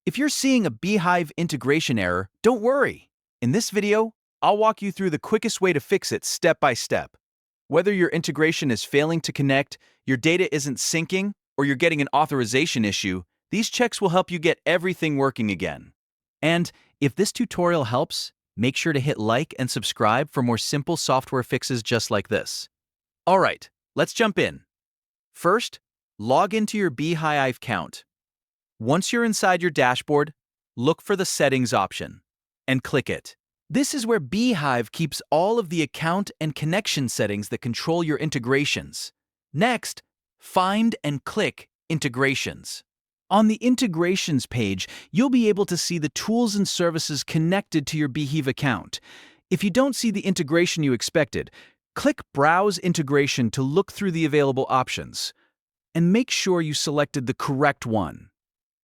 If you're seeing a Beehiiv integration error, don't worry. In this video, I'll walk you through the quickest way to fix it step by step. Whether your integration is failing to connect, your data isn't syncing, or you're getting an authorization issue, these checks will help you get everything working again. And if this tutorial helps, make sure to hit like and subscribe for more simple software fixes just like this. All right, let's jump in. First, log into your Beehiiv account. Once you're inside your dashboard, look for the Settings option and click it. This is where Beehiiv keeps all of the account and connection settings that control your integrations. Next, find and click Integrations. On the Integrations page, you'll be able to see the tools and services connected to your Beehiiv account. If you don't see the integration you expected, click Browse Integration to look through the available options. And make sure you selected the correct one.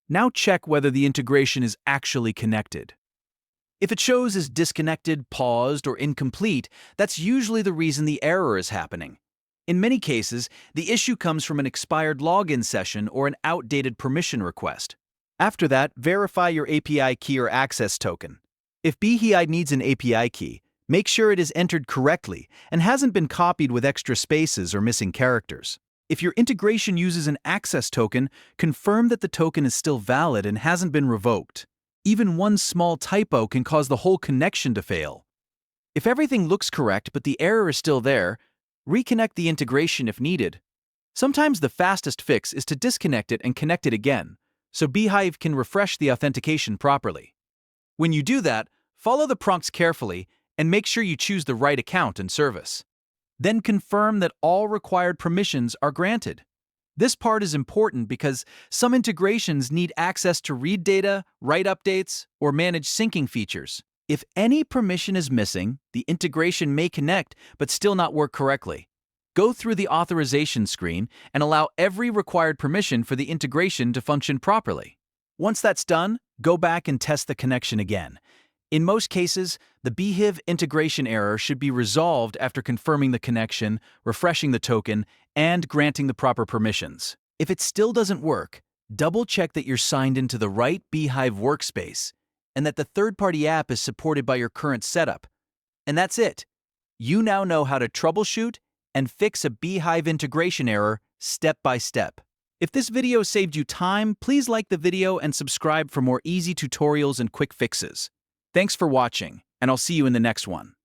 Now check whether the integration is actually connected. If it shows as disconnected, paused, or incomplete, that's usually the reason the error is happening. In many cases, the issue comes from an expired login session or an outdated permission request. After that, verify your API key or access token. If Beehiiv needs an API key, make sure it is entered correctly and hasn't been copied with extra spaces or missing characters. If your integration uses an access token, confirm that the token is still valid and hasn't been revoked. Even one small typo can cause the whole connection to fail. If everything looks correct but the error is still there, reconnect the integration if needed. Sometimes the fastest fix is to disconnect it and connect it again, so Beehiiv can refresh the authentication properly. When you do that, follow the prompts carefully and make sure you choose the right account and service. Then confirm that all required permissions are granted. This part is important because some integrations need access to read data, write updates, or manage syncing features. If any permission is missing, the integration may connect but still not work correctly. Go through the authorization screen and allow every required permission for the integration to function properly. Once that's done, go back and test the connection again. In most cases, the Beehiiv integration error should be resolved after confirming the connection, refreshing the token, and granting the proper permissions. If it still doesn't work, double-check that you're signed into the right Beehiiv workspace and that the third-party app is supported by your current setup. And that's it. You now know how to troubleshoot and fix a Beehiiv integration error step by step. If this video saved you time, please like the video and subscribe for more easy tutorials and quick fixes. Thanks for watching, and I'll see you in the next one.